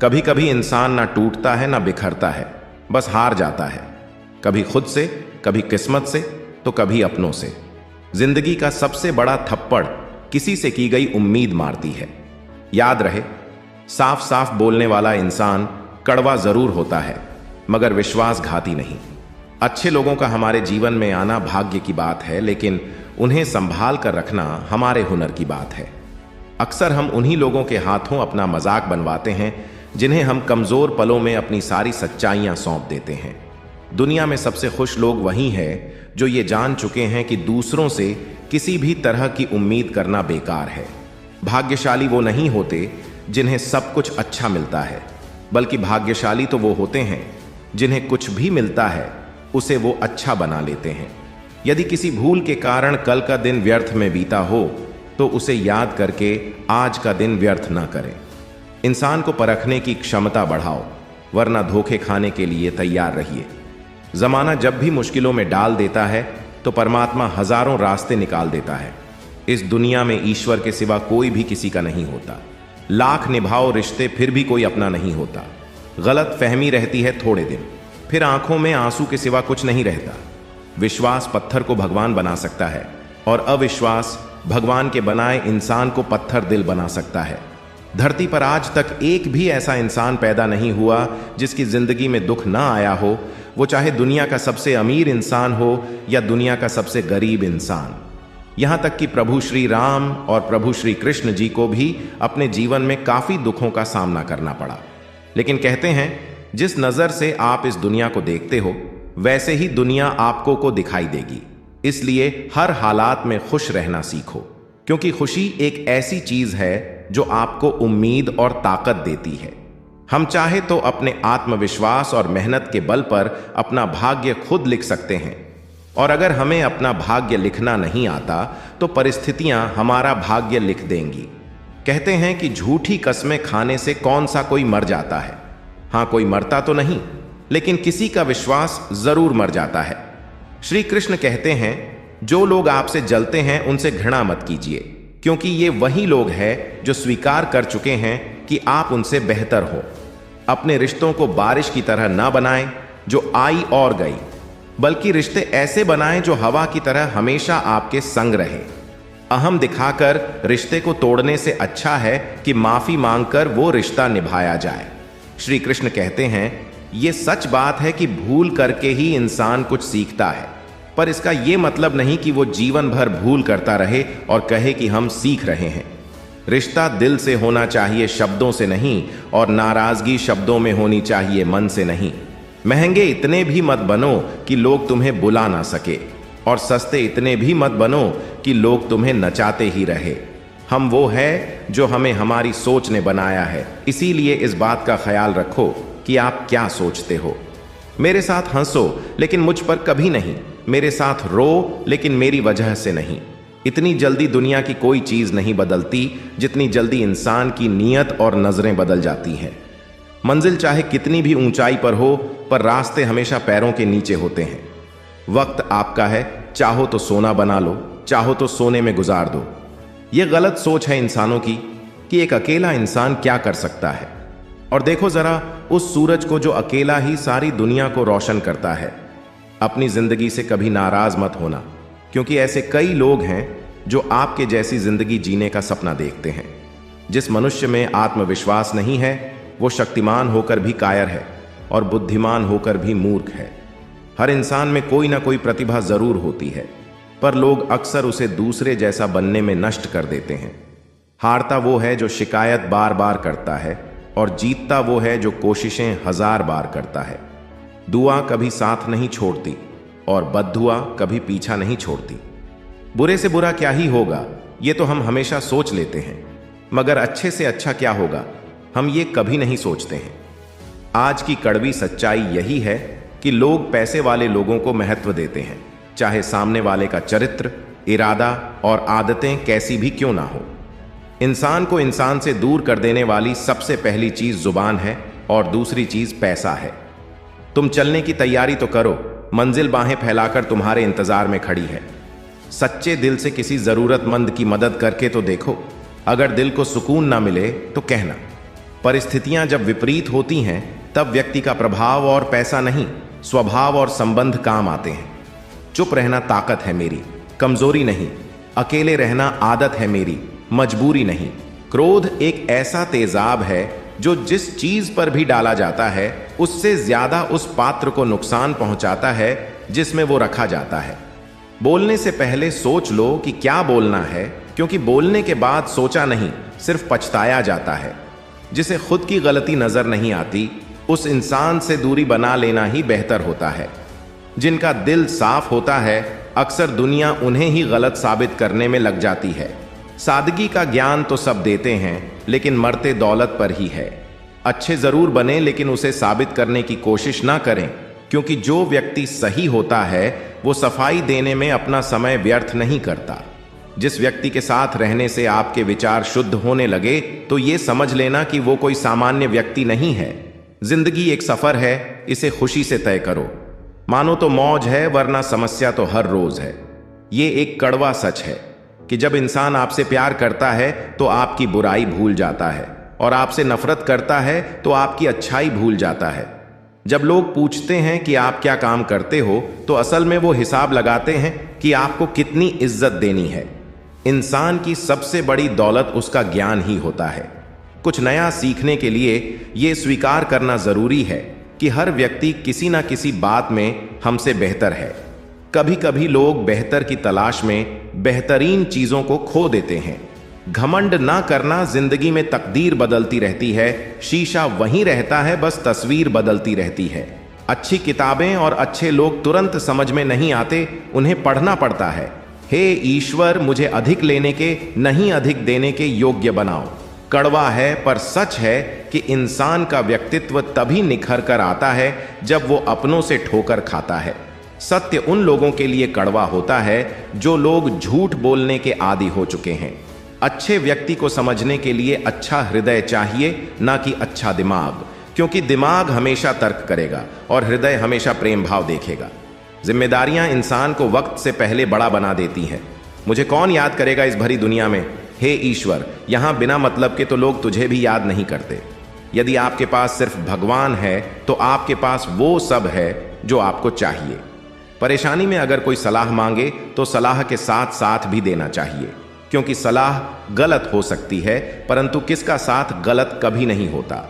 कभी कभी इंसान ना टूटता है ना बिखरता है, बस हार जाता है। कभी खुद से, कभी किस्मत से, तो कभी अपनों से। जिंदगी का सबसे बड़ा थप्पड़ किसी से की गई उम्मीद मारती है। याद रहे, साफ साफ बोलने वाला इंसान कड़वा जरूर होता है, मगर विश्वासघाती नहीं। अच्छे लोगों का हमारे जीवन में आना भाग्य की बात है, लेकिन उन्हें संभाल कर रखना हमारे हुनर की बात है। अक्सर हम उन्हीं लोगों के हाथों अपना मजाक बनवाते हैं जिन्हें हम कमजोर पलों में अपनी सारी सच्चाइयां सौंप देते हैं। दुनिया में सबसे खुश लोग वही हैं जो ये जान चुके हैं कि दूसरों से किसी भी तरह की उम्मीद करना बेकार है। भाग्यशाली वो नहीं होते जिन्हें सब कुछ अच्छा मिलता है, बल्कि भाग्यशाली तो वो होते हैं जिन्हें कुछ भी मिलता है उसे वो अच्छा बना लेते हैं। यदि किसी भूल के कारण कल का दिन व्यर्थ में बीता हो तो उसे याद करके आज का दिन व्यर्थ ना करें। इंसान को परखने की क्षमता बढ़ाओ, वरना धोखे खाने के लिए तैयार रहिए। जमाना जब भी मुश्किलों में डाल देता है तो परमात्मा हजारों रास्ते निकाल देता है। इस दुनिया में ईश्वर के सिवा कोई भी किसी का नहीं होता। लाख निभाओ रिश्ते फिर भी कोई अपना नहीं होता। गलत फहमी रहती है थोड़े दिन, फिर आंखों में आंसू के सिवा कुछ नहीं रहता। विश्वास पत्थर को भगवान बना सकता है और अविश्वास भगवान के बनाए इंसान को पत्थर दिल बना सकता है। धरती पर आज तक एक भी ऐसा इंसान पैदा नहीं हुआ जिसकी जिंदगी में दुख ना आया हो, वो चाहे दुनिया का सबसे अमीर इंसान हो या दुनिया का सबसे गरीब इंसान। यहां तक कि प्रभु श्री राम और प्रभु श्री कृष्ण जी को भी अपने जीवन में काफी दुखों का सामना करना पड़ा। लेकिन कहते हैं, जिस नजर से आप इस दुनिया को देखते हो वैसे ही दुनिया आपको को दिखाई देगी। इसलिए हर हालात में खुश रहना सीखो, क्योंकि खुशी एक ऐसी चीज है जो आपको उम्मीद और ताकत देती है। हम चाहे तो अपने आत्मविश्वास और मेहनत के बल पर अपना भाग्य खुद लिख सकते हैं, और अगर हमें अपना भाग्य लिखना नहीं आता तो परिस्थितियां हमारा भाग्य लिख देंगी। कहते हैं कि झूठी कस्में खाने से कौन सा कोई मर जाता है। हाँ, कोई मरता तो नहीं, लेकिन किसी का विश्वास जरूर मर जाता है। श्री कृष्ण कहते हैं, जो लोग आपसे जलते हैं उनसे घृणा मत कीजिए, क्योंकि ये वही लोग हैं जो स्वीकार कर चुके हैं कि आप उनसे बेहतर हो। अपने रिश्तों को बारिश की तरह ना बनाएं जो आई और गई, बल्कि रिश्ते ऐसे बनाएं जो हवा की तरह हमेशा आपके संग रहे। अहम दिखाकर रिश्ते को तोड़ने से अच्छा है कि माफी मांगकर वो रिश्ता निभाया जाए। श्री कृष्ण कहते हैं, ये सच बात है कि भूल करके ही इंसान कुछ सीखता है, पर इसका यह मतलब नहीं कि वो जीवन भर भूल करता रहे और कहे कि हम सीख रहे हैं। रिश्ता दिल से होना चाहिए, शब्दों से नहीं, और नाराजगी शब्दों में होनी चाहिए, मन से नहीं। महंगे इतने भी मत बनो कि लोग तुम्हें बुला ना सके, और सस्ते इतने भी मत बनो कि लोग तुम्हें नचाते ही रहे। हम वो है जो हमें हमारी सोच ने बनाया है, इसीलिए इस बात का ख्याल रखो कि आप क्या सोचते हो। मेरे साथ हंसो लेकिन मुझ पर कभी नहीं, मेरे साथ रो लेकिन मेरी वजह से नहीं। इतनी जल्दी दुनिया की कोई चीज नहीं बदलती जितनी जल्दी इंसान की नीयत और नजरें बदल जाती हैं। मंजिल चाहे कितनी भी ऊंचाई पर हो, पर रास्ते हमेशा पैरों के नीचे होते हैं। वक्त आपका है, चाहो तो सोना बना लो, चाहो तो सोने में गुजार दो। यह गलत सोच है इंसानों की कि एक अकेला इंसान क्या कर सकता है। और देखो जरा उस सूरज को जो अकेला ही सारी दुनिया को रोशन करता है। अपनी जिंदगी से कभी नाराज मत होना, क्योंकि ऐसे कई लोग हैं जो आपके जैसी जिंदगी जीने का सपना देखते हैं। जिस मनुष्य में आत्मविश्वास नहीं है वो शक्तिमान होकर भी कायर है और बुद्धिमान होकर भी मूर्ख है। हर इंसान में कोई ना कोई प्रतिभा जरूर होती है, पर लोग अक्सर उसे दूसरे जैसा बनने में नष्ट कर देते हैं। हारता वो है जो शिकायत बार बार करता है, और जीतता वो है जो कोशिशें 1000 बार करता है। दुआ कभी साथ नहीं छोड़ती और बद्दुआ कभी पीछा नहीं छोड़ती। बुरे से बुरा क्या ही होगा ये तो हम हमेशा सोच लेते हैं, मगर अच्छे से अच्छा क्या होगा हम ये कभी नहीं सोचते हैं। आज की कड़वी सच्चाई यही है कि लोग पैसे वाले लोगों को महत्व देते हैं, चाहे सामने वाले का चरित्र, इरादा और आदतें कैसी भी क्यों ना हो। इंसान को इंसान से दूर कर देने वाली सबसे पहली चीज जुबान है और दूसरी चीज पैसा है। तुम चलने की तैयारी तो करो, मंजिल बाहें फैलाकर तुम्हारे इंतजार में खड़ी है। सच्चे दिल से किसी जरूरतमंद की मदद करके तो देखो, अगर दिल को सुकून ना मिले तो कहना। परिस्थितियां जब विपरीत होती हैं तब व्यक्ति का प्रभाव और पैसा नहीं, स्वभाव और संबंध काम आते हैं। चुप रहना ताकत है मेरी, कमजोरी नहीं। अकेले रहना आदत है मेरी, मजबूरी नहीं। क्रोध एक ऐसा तेजाब है जो जिस चीज पर भी डाला जाता है उससे ज्यादा उस पात्र को नुकसान पहुंचाता है जिसमें वो रखा जाता है। बोलने से पहले सोच लो कि क्या बोलना है, क्योंकि बोलने के बाद सोचा नहीं, सिर्फ पछताया जाता है। जिसे खुद की गलती नजर नहीं आती उस इंसान से दूरी बना लेना ही बेहतर होता है। जिनका दिल साफ होता है अक्सर दुनिया उन्हें ही गलत साबित करने में लग जाती है। सादगी का ज्ञान तो सब देते हैं लेकिन मरते दौलत पर ही है। अच्छे जरूर बने लेकिन उसे साबित करने की कोशिश ना करें, क्योंकि जो व्यक्ति सही होता है वो सफाई देने में अपना समय व्यर्थ नहीं करता। जिस व्यक्ति के साथ रहने से आपके विचार शुद्ध होने लगे तो ये समझ लेना कि वो कोई सामान्य व्यक्ति नहीं है। जिंदगी एक सफर है, इसे खुशी से तय करो। मानो तो मौज है, वरना समस्या तो हर रोज है। ये एक कड़वा सच है कि जब इंसान आपसे प्यार करता है तो आपकी बुराई भूल जाता है, और आपसे नफरत करता है तो आपकी अच्छाई भूल जाता है। जब लोग पूछते हैं कि आप क्या काम करते हो तो असल में वो हिसाब लगाते हैं कि आपको कितनी इज्जत देनी है। इंसान की सबसे बड़ी दौलत उसका ज्ञान ही होता है। कुछ नया सीखने के लिए ये स्वीकार करना जरूरी है कि हर व्यक्ति किसी ना किसी बात में हमसे बेहतर है। कभी कभी लोग बेहतर की तलाश में बेहतरीन चीजों को खो देते हैं। घमंड ना करना, जिंदगी में तकदीर बदलती रहती है, शीशा वहीं रहता है, बस तस्वीर बदलती रहती है। अच्छी किताबें और अच्छे लोग तुरंत समझ में नहीं आते, उन्हें पढ़ना पड़ता है। हे ईश्वर, मुझे अधिक लेने के नहीं अधिक देने के योग्य बनाओ। कड़वा है पर सच है कि इंसान का व्यक्तित्व तभी निखर कर आता है जब वो अपनों से ठोकर खाता है। सत्य उन लोगों के लिए कड़वा होता है जो लोग झूठ बोलने के आदी हो चुके हैं। अच्छे व्यक्ति को समझने के लिए अच्छा हृदय चाहिए, ना कि अच्छा दिमाग, क्योंकि दिमाग हमेशा तर्क करेगा और हृदय हमेशा प्रेम भाव देखेगा। जिम्मेदारियां इंसान को वक्त से पहले बड़ा बना देती हैं। मुझे कौन याद करेगा इस भरी दुनिया में? हे ईश्वर, यहां बिना मतलब के तो लोग तुझे भी याद नहीं करते। यदि आपके पास सिर्फ भगवान है तो आपके पास वो सब है जो आपको चाहिए। परेशानी में अगर कोई सलाह मांगे तो सलाह के साथ साथ भी देना चाहिए, क्योंकि सलाह गलत हो सकती है परंतु किसका साथ गलत कभी नहीं होता।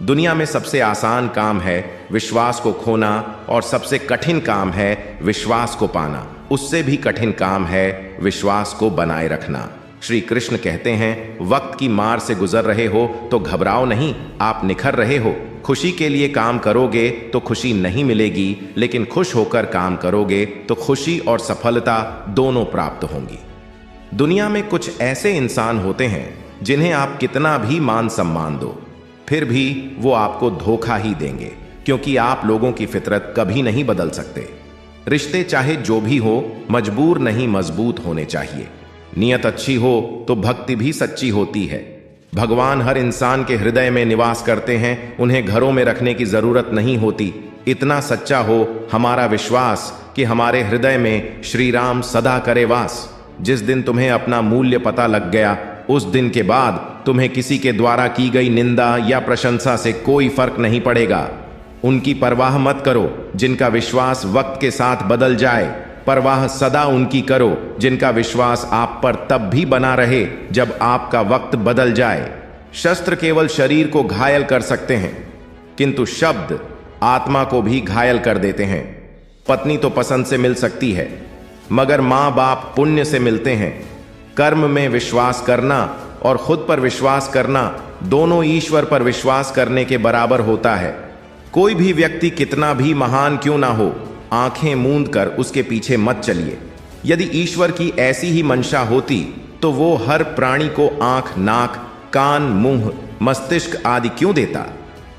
दुनिया में सबसे आसान काम है विश्वास को खोना और सबसे कठिन काम है विश्वास को पाना। उससे भी कठिन काम है विश्वास को बनाए रखना। श्री कृष्ण कहते हैं, वक्त की मार से गुजर रहे हो तो घबराओ नहीं, आप निखर रहे हो। खुशी के लिए काम करोगे तो खुशी नहीं मिलेगी, लेकिन खुश होकर काम करोगे तो खुशी और सफलता दोनों प्राप्त होंगी। दुनिया में कुछ ऐसे इंसान होते हैं जिन्हें आप कितना भी मान सम्मान दो, फिर भी वो आपको धोखा ही देंगे, क्योंकि आप लोगों की फितरत कभी नहीं बदल सकते। रिश्ते चाहे जो भी हो, मजबूर नहीं मजबूत होने चाहिए। नियत अच्छी हो तो भक्ति भी सच्ची होती है। भगवान हर इंसान के हृदय में निवास करते हैं, उन्हें घरों में रखने की जरूरत नहीं होती। इतना सच्चा हो हमारा विश्वास कि हमारे हृदय में श्री राम सदा करे वास। जिस दिन तुम्हें अपना मूल्य पता लग गया, उस दिन के बाद तुम्हें किसी के द्वारा की गई निंदा या प्रशंसा से कोई फर्क नहीं पड़ेगा। उनकी परवाह मत करो जिनका विश्वास वक्त के साथ बदल जाए, परवाह सदा उनकी करो जिनका विश्वास आप पर तब भी बना रहे जब आपका वक्त बदल जाए। शस्त्र केवल शरीर को घायल कर सकते हैं, किंतु शब्द आत्मा को भी घायल कर देते हैं। पत्नी तो पसंद से मिल सकती है, मगर माँ बाप पुण्य से मिलते हैं। कर्म में विश्वास करना और खुद पर विश्वास करना दोनों ईश्वर पर विश्वास करने के बराबर होता है। कोई भी व्यक्ति कितना भी महान क्यों ना हो, आंखें मूंद कर उसके पीछे मत चलिए। यदि ईश्वर की ऐसी ही मंशा होती तो वो हर प्राणी को आंख, नाक, कान, मुंह, मस्तिष्क आदि क्यों देता?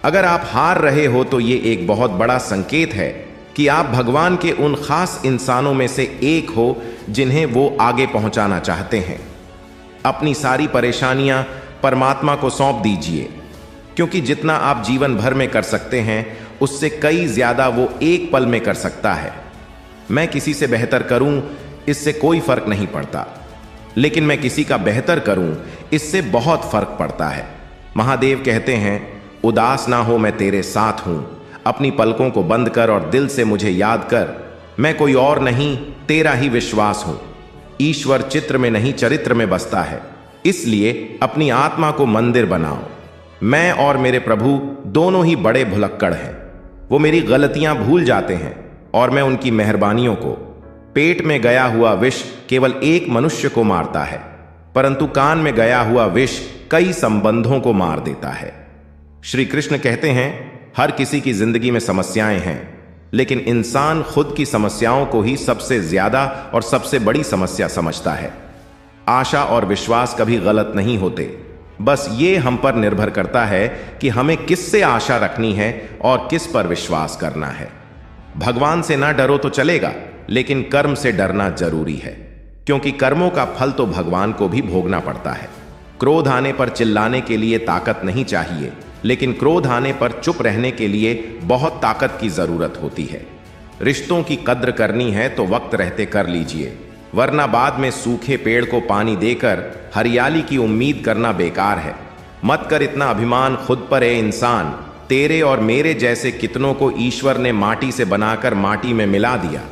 अगर आप हार रहे हो तो ये एक बहुत बड़ा संकेत है कि आप भगवान के उन खास इंसानों में से एक हो जिन्हें वो आगे पहुंचाना चाहते हैं। अपनी सारी परेशानियां परमात्मा को सौंप दीजिए, क्योंकि जितना आप जीवन भर में कर सकते हैं उससे कई ज्यादा वो एक पल में कर सकता है। मैं किसी से बेहतर करूं इससे कोई फर्क नहीं पड़ता, लेकिन मैं किसी का बेहतर करूं इससे बहुत फर्क पड़ता है। महादेव कहते हैं, उदास ना हो मैं तेरे साथ हूं, अपनी पलकों को बंद कर और दिल से मुझे याद कर, मैं कोई और नहीं तेरा ही विश्वास हूं। ईश्वर चित्र में नहीं चरित्र में बसता है, इसलिए अपनी आत्मा को मंदिर बनाओ। मैं और मेरे प्रभु दोनों ही बड़े भुलक्कड़ हैं। वो मेरी गलतियां भूल जाते हैं और मैं उनकी मेहरबानियों को। पेट में गया हुआ विष केवल एक मनुष्य को मारता है, परंतु कान में गया हुआ विष कई संबंधों को मार देता है। श्री कृष्ण कहते हैं, हर किसी की जिंदगी में समस्याएं हैं, लेकिन इंसान खुद की समस्याओं को ही सबसे ज्यादा और सबसे बड़ी समस्या समझता है। आशा और विश्वास कभी गलत नहीं होते, बस ये हम पर निर्भर करता है कि हमें किससे आशा रखनी है और किस पर विश्वास करना है। भगवान से ना डरो तो चलेगा, लेकिन कर्म से डरना जरूरी है, क्योंकि कर्मों का फल तो भगवान को भी भोगना पड़ता है। क्रोध आने पर चिल्लाने के लिए ताकत नहीं चाहिए, लेकिन क्रोध आने पर चुप रहने के लिए बहुत ताकत की जरूरत होती है। रिश्तों की कद्र करनी है तो वक्त रहते कर लीजिए, वरना बाद में सूखे पेड़ को पानी देकर हरियाली की उम्मीद करना बेकार है। मत कर इतना अभिमान खुद पर है इंसान, तेरे और मेरे जैसे कितनों को ईश्वर ने माटी से बनाकर माटी में मिला दिया।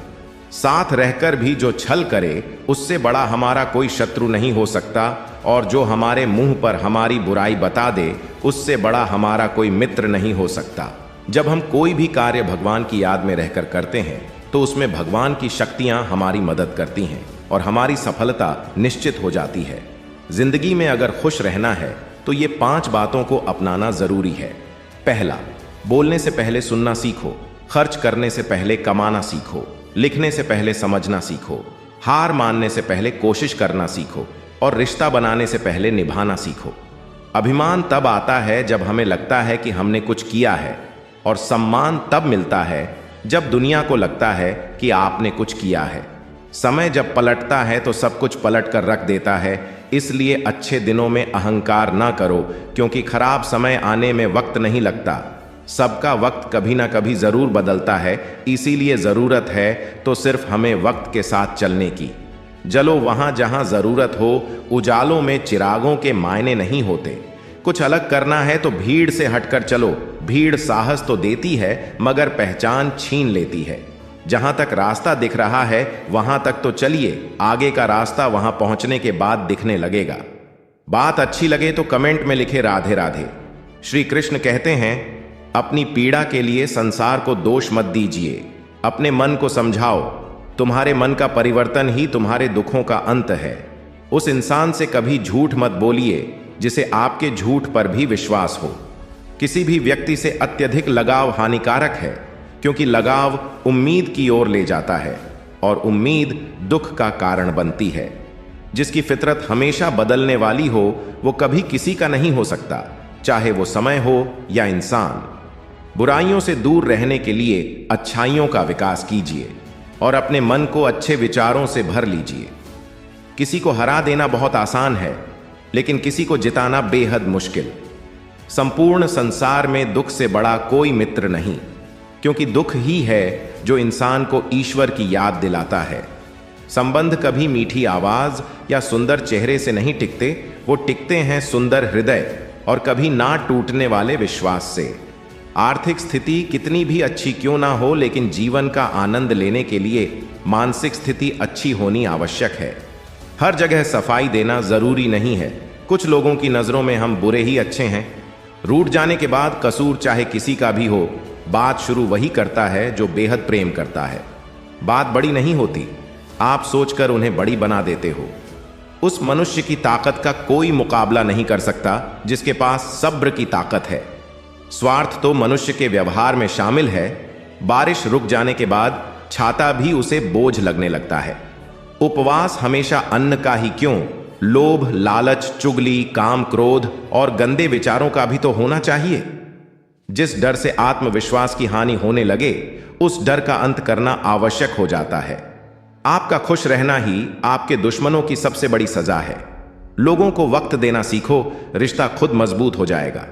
साथ रहकर भी जो छल करे, उससे बड़ा हमारा कोई शत्रु नहीं हो सकता, और जो हमारे मुंह पर हमारी बुराई बता दे, उससे बड़ा हमारा कोई मित्र नहीं हो सकता। जब हम कोई भी कार्य भगवान की याद में रहकर करते हैं, तो उसमें भगवान की शक्तियां हमारी मदद करती हैं और हमारी सफलता निश्चित हो जाती है। जिंदगी में अगर खुश रहना है तो ये 5 बातों को अपनाना जरूरी है। पहला, बोलने से पहले सुनना सीखो, खर्च करने से पहले कमाना सीखो, लिखने से पहले समझना सीखो, हार मानने से पहले कोशिश करना सीखो, और रिश्ता बनाने से पहले निभाना सीखो। अभिमान तब आता है जब हमें लगता है कि हमने कुछ किया है, और सम्मान तब मिलता है जब दुनिया को लगता है कि आपने कुछ किया है। समय जब पलटता है तो सब कुछ पलट कर रख देता है, इसलिए अच्छे दिनों में अहंकार ना करो, क्योंकि खराब समय आने में वक्त नहीं लगता। सबका वक्त कभी ना कभी जरूर बदलता है, इसीलिए जरूरत है तो सिर्फ हमें वक्त के साथ चलने की। जलो वहां जहां जरूरत हो, उजालों में चिरागों के मायने नहीं होते। कुछ अलग करना है तो भीड़ से हटकर चलो। भीड़ साहस तो देती है, मगर पहचान छीन लेती है। जहां तक रास्ता दिख रहा है वहां तक तो चलिए, आगे का रास्ता वहां पहुंचने के बाद दिखने लगेगा। बात अच्छी लगे तो कमेंट में लिखे राधे राधे। श्री कृष्ण कहते हैं, अपनी पीड़ा के लिए संसार को दोष मत दीजिए, अपने मन को समझाओ। तुम्हारे मन का परिवर्तन ही तुम्हारे दुखों का अंत है। उस इंसान से कभी झूठ मत बोलिए जिसे आपके झूठ पर भी विश्वास हो। किसी भी व्यक्ति से अत्यधिक लगाव हानिकारक है, क्योंकि लगाव उम्मीद की ओर ले जाता है और उम्मीद दुख का कारण बनती है। जिसकी फितरत हमेशा बदलने वाली हो, वो कभी किसी का नहीं हो सकता, चाहे वो समय हो या इंसान। बुराइयों से दूर रहने के लिए अच्छाइयों का विकास कीजिए और अपने मन को अच्छे विचारों से भर लीजिए। किसी को हरा देना बहुत आसान है, लेकिन किसी को जिताना बेहद मुश्किल। संपूर्ण संसार में दुख से बड़ा कोई मित्र नहीं, क्योंकि दुख ही है जो इंसान को ईश्वर की याद दिलाता है। संबंध कभी मीठी आवाज या सुंदर चेहरे से नहीं टिकते, वो टिकते हैं सुंदर हृदय और कभी ना टूटने वाले विश्वास से। आर्थिक स्थिति कितनी भी अच्छी क्यों ना हो, लेकिन जीवन का आनंद लेने के लिए मानसिक स्थिति अच्छी होनी आवश्यक है। हर जगह सफाई देना जरूरी नहीं है। कुछ लोगों की नजरों में हम बुरे ही अच्छे हैं। रूठ जाने के बाद कसूर चाहे किसी का भी हो, बात शुरू वही करता है जो बेहद प्रेम करता है। बात बड़ी नहीं होती, आप सोचकर उन्हें बड़ी बना देते हो। उस मनुष्य की ताकत का कोई मुकाबला नहीं कर सकता जिसके पास सब्र की ताकत है। स्वार्थ तो मनुष्य के व्यवहार में शामिल है। बारिश रुक जाने के बाद छाता भी उसे बोझ लगने लगता है। उपवास हमेशा अन्न का ही क्यों, लोभ, लालच, चुगली, काम, क्रोध और गंदे विचारों का भी तो होना चाहिए। जिस डर से आत्मविश्वास की हानि होने लगे, उस डर का अंत करना आवश्यक हो जाता है। आपका खुश रहना ही आपके दुश्मनों की सबसे बड़ी सजा है। लोगों को वक्त देना सीखो, रिश्ता खुद मजबूत हो जाएगा।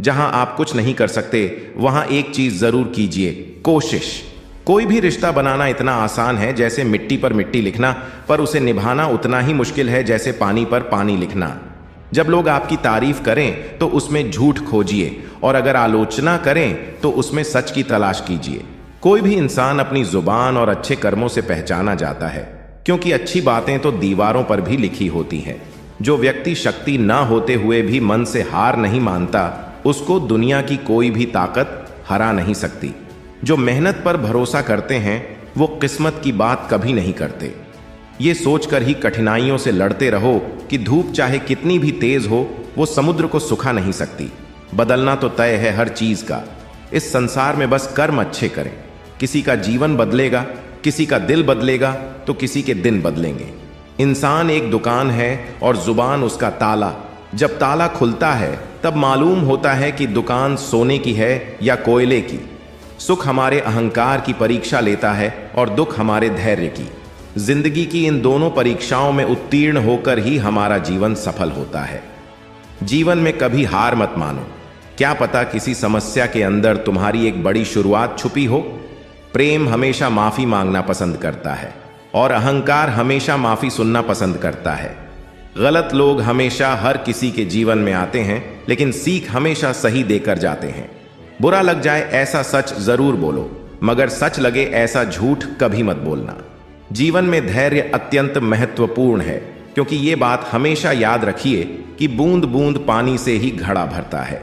जहां आप कुछ नहीं कर सकते, वहां एक चीज जरूर कीजिए, कोशिश। कोई भी रिश्ता बनाना इतना आसान है जैसे मिट्टी पर मिट्टी लिखना, पर उसे निभाना उतना ही मुश्किल है जैसे पानी पर पानी लिखना। जब लोग आपकी तारीफ करें तो उसमें झूठ खोजिए, और अगर आलोचना करें तो उसमें सच की तलाश कीजिए। कोई भी इंसान अपनी जुबान और अच्छे कर्मों से पहचाना जाता है, क्योंकि अच्छी बातें तो दीवारों पर भी लिखी होती हैं। जो व्यक्ति शक्ति ना होते हुए भी मन से हार नहीं मानता, उसको दुनिया की कोई भी ताकत हरा नहीं सकती। जो मेहनत पर भरोसा करते हैं वो किस्मत की बात कभी नहीं करते। ये सोचकर ही कठिनाइयों से लड़ते रहो कि धूप चाहे कितनी भी तेज हो, वो समुद्र को सुखा नहीं सकती। बदलना तो तय है हर चीज का। इस संसार में बस कर्म अच्छे करें। किसी का जीवन बदलेगा, किसी का दिल बदलेगा, तो किसी के दिन बदलेंगे। इंसान एक दुकान है और जुबान उसका ताला। जब ताला खुलता है तब मालूम होता है कि दुकान सोने की है या कोयले की। सुख हमारे अहंकार की परीक्षा लेता है और दुख हमारे धैर्य की। जिंदगी की इन दोनों परीक्षाओं में उत्तीर्ण होकर ही हमारा जीवन सफल होता है। जीवन में कभी हार मत मानो। क्या पता किसी समस्या के अंदर तुम्हारी एक बड़ी शुरुआत छुपी हो। प्रेम हमेशा माफी मांगना पसंद करता है और अहंकार हमेशा माफी सुनना पसंद करता है। गलत लोग हमेशा हर किसी के जीवन में आते हैं, लेकिन सीख हमेशा सही देकर जाते हैं। बुरा लग जाए ऐसा सच जरूर बोलो, मगर सच लगे ऐसा झूठ कभी मत बोलना। जीवन में धैर्य अत्यंत महत्वपूर्ण है, क्योंकि ये बात हमेशा याद रखिए कि बूंद बूंद पानी से ही घड़ा भरता है।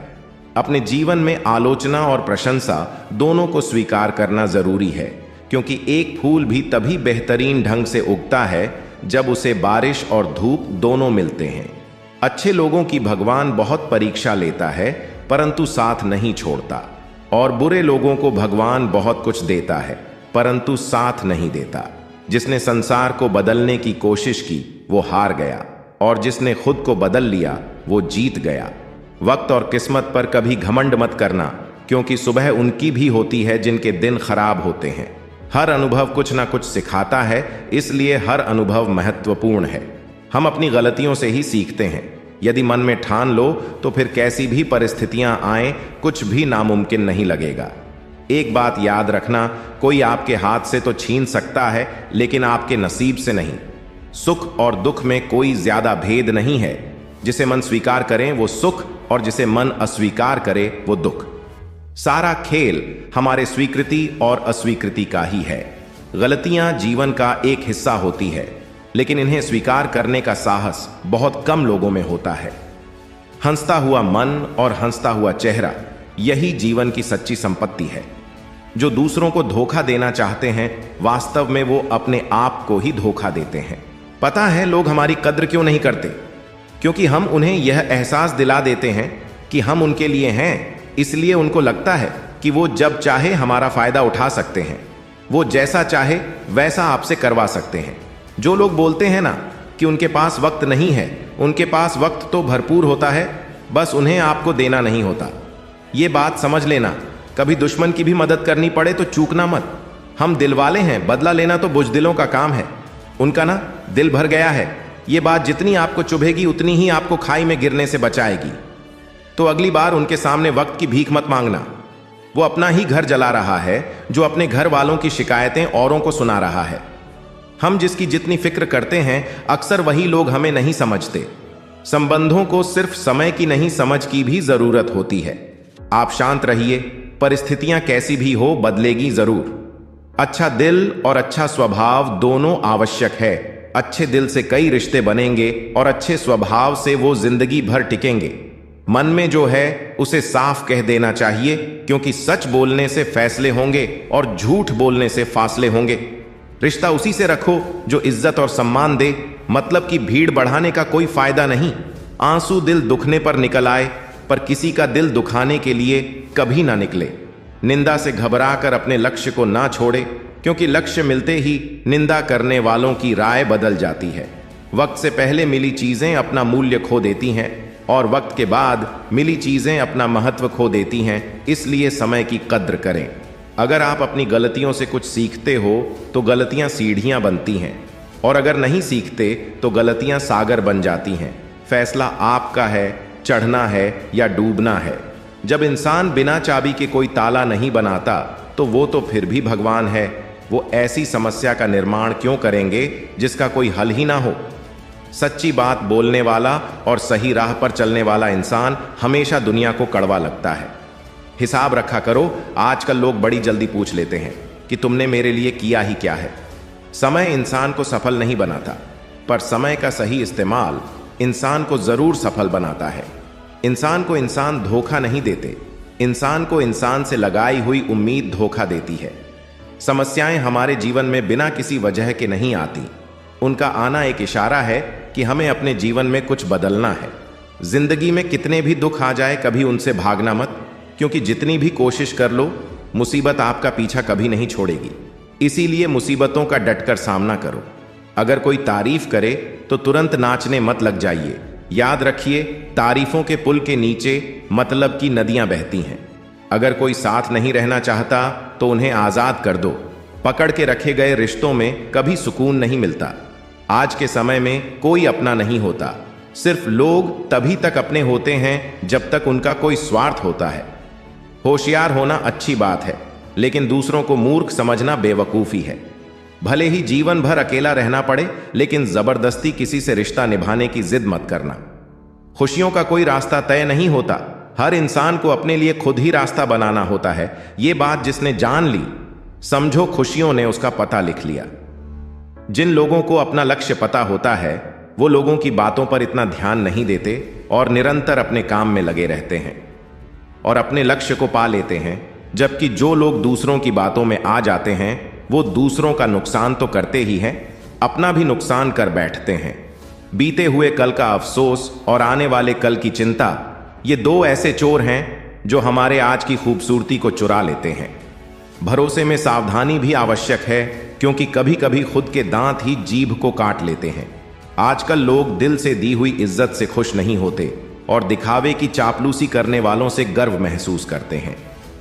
अपने जीवन में आलोचना और प्रशंसा दोनों को स्वीकार करना जरूरी है, क्योंकि एक फूल भी तभी बेहतरीन ढंग से उगता है जब उसे बारिश और धूप दोनों मिलते हैं। अच्छे लोगों की भगवान बहुत परीक्षा लेता है, परंतु साथ नहीं छोड़ता, और बुरे लोगों को भगवान बहुत कुछ देता है, परंतु साथ नहीं देता। जिसने संसार को बदलने की कोशिश की वो हार गया, और जिसने खुद को बदल लिया वो जीत गया। वक्त और किस्मत पर कभी घमंड मत करना, क्योंकि सुबह उनकी भी होती है जिनके दिन खराब होते हैं। हर अनुभव कुछ ना कुछ सिखाता है, इसलिए हर अनुभव महत्वपूर्ण है। हम अपनी गलतियों से ही सीखते हैं। यदि मन में ठान लो तो फिर कैसी भी परिस्थितियां आए कुछ भी नामुमकिन नहीं लगेगा। एक बात याद रखना, कोई आपके हाथ से तो छीन सकता है, लेकिन आपके नसीब से नहीं। सुख और दुख में कोई ज्यादा भेद नहीं है। जिसे मन स्वीकार करे वो सुख, और जिसे मन अस्वीकार करे वो दुख। सारा खेल हमारे स्वीकृति और अस्वीकृति का ही है। गलतियां जीवन का एक हिस्सा होती है, लेकिन इन्हें स्वीकार करने का साहस बहुत कम लोगों में होता है। हंसता हुआ मन और हंसता हुआ चेहरा, यही जीवन की सच्ची संपत्ति है। जो दूसरों को धोखा देना चाहते हैं, वास्तव में वो अपने आप को ही धोखा देते हैं। पता है लोग हमारी कद्र क्यों नहीं करते? क्योंकि हम उन्हें यह एहसास दिला देते हैं कि हम उनके लिए हैं, इसलिए उनको लगता है कि वो जब चाहे हमारा फायदा उठा सकते हैं। वो जैसा चाहे वैसा आपसे करवा सकते हैं। जो लोग बोलते हैं ना कि उनके पास वक्त नहीं है, उनके पास वक्त तो भरपूर होता है, बस उन्हें आपको देना नहीं होता। ये बात समझ लेना। कभी दुश्मन की भी मदद करनी पड़े तो चूकना मत। हम दिलवाले हैं, बदला लेना तो बुजदिलों का काम है। उनका ना दिल भर गया है। ये बात जितनी आपको चुभेगी उतनी ही आपको खाई में गिरने से बचाएगी। तो अगली बार उनके सामने वक्त की भीख मत मांगना। वो अपना ही घर जला रहा है, जो अपने घर वालों की शिकायतें औरों को सुना रहा है। हम जिसकी जितनी फिक्र करते हैं, अक्सर वही लोग हमें नहीं समझते। संबंधों को सिर्फ समय की नहीं, समझ की भी जरूरत होती है। आप शांत रहिए, परिस्थितियां कैसी भी हो बदलेगी जरूर। अच्छा दिल और अच्छा स्वभाव दोनों आवश्यक है। अच्छे दिल से कई रिश्ते बनेंगे और अच्छे स्वभाव से वो जिंदगी भर टिकेंगे। मन में जो है उसे साफ कह देना चाहिए, क्योंकि सच बोलने से फैसले होंगे और झूठ बोलने से फासले होंगे। रिश्ता उसी से रखो जो इज्जत और सम्मान दे। मतलब कि भीड़ बढ़ाने का कोई फायदा नहीं। आंसू दिल दुखने पर निकल आए, पर किसी का दिल दुखाने के लिए कभी ना निकले। निंदा से घबराकर अपने लक्ष्य को ना छोड़े, क्योंकि लक्ष्य मिलते ही निंदा करने वालों की राय बदल जाती है। वक्त से पहले मिली चीजें अपना मूल्य खो देती हैं, और वक्त के बाद मिली चीजें अपना महत्व खो देती हैं। इसलिए समय की कद्र करें। अगर आप अपनी गलतियों से कुछ सीखते हो तो गलतियां सीढ़ियां बनती हैं, और अगर नहीं सीखते तो गलतियां सागर बन जाती हैं। फैसला आपका है, चढ़ना है या डूबना है। जब इंसान बिना चाबी के कोई ताला नहीं बनाता, तो वो तो फिर भी भगवान है। वो ऐसी समस्या का निर्माण क्यों करेंगे जिसका कोई हल ही ना हो? सच्ची बात बोलने वाला और सही राह पर चलने वाला इंसान हमेशा दुनिया को कड़वा लगता है। हिसाब रखा करो, आजकल लोग बड़ी जल्दी पूछ लेते हैं कि तुमने मेरे लिए किया ही क्या है। समय इंसान को सफल नहीं बनाता, पर समय का सही इस्तेमाल इंसान को जरूर सफल बनाता है। इंसान को इंसान धोखा नहीं देते, इंसान को इंसान से लगाई हुई उम्मीद धोखा देती है। समस्याएं हमारे जीवन में बिना किसी वजह के नहीं आती, उनका आना एक इशारा है कि हमें अपने जीवन में कुछ बदलना है। जिंदगी में कितने भी दुख आ जाए, कभी उनसे भागना मत, क्योंकि जितनी भी कोशिश कर लो, मुसीबत आपका पीछा कभी नहीं छोड़ेगी। इसीलिए मुसीबतों का डटकर सामना करो। अगर कोई तारीफ करे तो तुरंत नाचने मत लग जाइए। याद रखिए, तारीफों के पुल के नीचे मतलब की नदियां बहती हैं। अगर कोई साथ नहीं रहना चाहता तो उन्हें आजाद कर दो। पकड़ के रखे गए रिश्तों में कभी सुकून नहीं मिलता। आज के समय में कोई अपना नहीं होता, सिर्फ लोग तभी तक अपने होते हैं जब तक उनका कोई स्वार्थ होता है। होशियार होना अच्छी बात है, लेकिन दूसरों को मूर्ख समझना बेवकूफ़ी है। भले ही जीवन भर अकेला रहना पड़े, लेकिन जबरदस्ती किसी से रिश्ता निभाने की जिद मत करना। खुशियों का कोई रास्ता तय नहीं होता, हर इंसान को अपने लिए खुद ही रास्ता बनाना होता है। ये बात जिसने जान ली, समझो खुशियों ने उसका पता लिख लिया। जिन लोगों को अपना लक्ष्य पता होता है, वो लोगों की बातों पर इतना ध्यान नहीं देते और निरंतर अपने काम में लगे रहते हैं और अपने लक्ष्य को पा लेते हैं। जबकि जो लोग दूसरों की बातों में आ जाते हैं, वो दूसरों का नुकसान तो करते ही हैं, अपना भी नुकसान कर बैठते हैं। बीते हुए कल का अफसोस और आने वाले कल की चिंता, ये दो ऐसे चोर हैं जो हमारे आज की खूबसूरती को चुरा लेते हैं। भरोसे में सावधानी भी आवश्यक है, क्योंकि कभी कभी खुद के दांत ही जीभ को काट लेते हैं। आजकल लोग दिल से दी हुई इज्जत से खुश नहीं होते और दिखावे की चापलूसी करने वालों से गर्व महसूस करते हैं।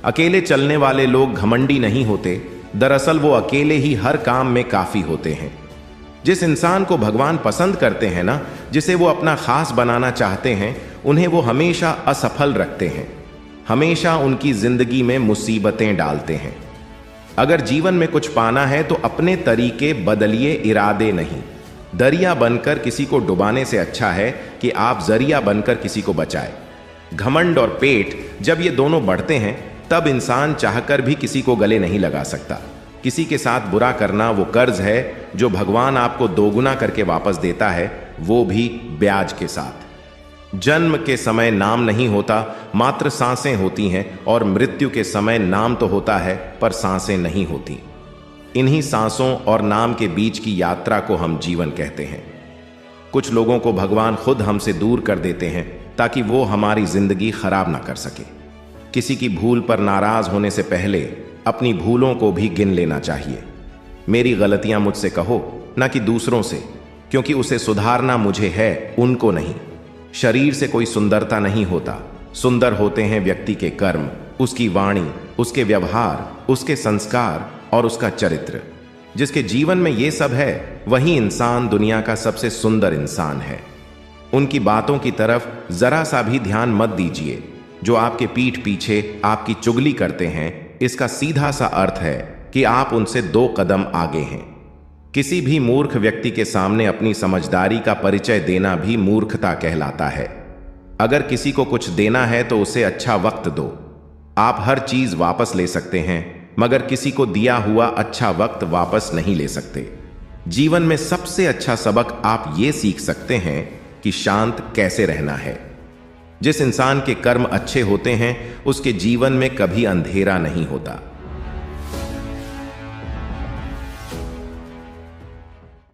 अकेले चलने वाले लोग घमंडी नहीं होते, दरअसल वो अकेले ही हर काम में काफी होते हैं। जिस इंसान को भगवान पसंद करते हैं ना, जिसे वो अपना खास बनाना चाहते हैं, उन्हें वो हमेशा असफल रखते हैं, हमेशा उनकी जिंदगी में मुसीबतें डालते हैं। अगर जीवन में कुछ पाना है तो अपने तरीके बदलिए, इरादे नहीं। दरिया बनकर किसी को डुबाने से अच्छा है कि आप जरिया बनकर किसी को बचाए। घमंड और पेट जब ये दोनों बढ़ते हैं, तब इंसान चाहकर भी किसी को गले नहीं लगा सकता। किसी के साथ बुरा करना वो कर्ज है जो भगवान आपको दोगुना करके वापस देता है, वो भी ब्याज के साथ। जन्म के समय नाम नहीं होता, मात्र सांसें होती हैं, और मृत्यु के समय नाम तो होता है पर सांसें नहीं होती। इन्हीं सांसों और नाम के बीच की यात्रा को हम जीवन कहते हैं। कुछ लोगों को भगवान खुद हमसे दूर कर देते हैं ताकि वो हमारी जिंदगी खराब ना कर सके। किसी की भूल पर नाराज होने से पहले अपनी भूलों को भी गिन लेना चाहिए। मेरी गलतियां मुझसे कहो, ना कि दूसरों से, क्योंकि उसे सुधारना मुझे है, उनको नहीं। शरीर से कोई सुंदरता नहीं होता, सुंदर होते हैं व्यक्ति के कर्म, उसकी वाणी, उसके व्यवहार, उसके संस्कार और उसका चरित्र। जिसके जीवन में ये सब है, वही इंसान दुनिया का सबसे सुंदर इंसान है। उनकी बातों की तरफ जरा सा भी ध्यान मत दीजिए। जो आपके पीठ पीछे आपकी चुगली करते हैं, इसका सीधा सा अर्थ है कि आप उनसे 2 कदम आगे हैं। किसी भी मूर्ख व्यक्ति के सामने अपनी समझदारी का परिचय देना भी मूर्खता कहलाता है। अगर किसी को कुछ देना है तो उसे अच्छा वक्त दो। आप हर चीज वापस ले सकते हैं, मगर किसी को दिया हुआ अच्छा वक्त वापस नहीं ले सकते। जीवन में सबसे अच्छा सबक आप ये सीख सकते हैं कि शांत कैसे रहना है। जिस इंसान के कर्म अच्छे होते हैं, उसके जीवन में कभी अंधेरा नहीं होता।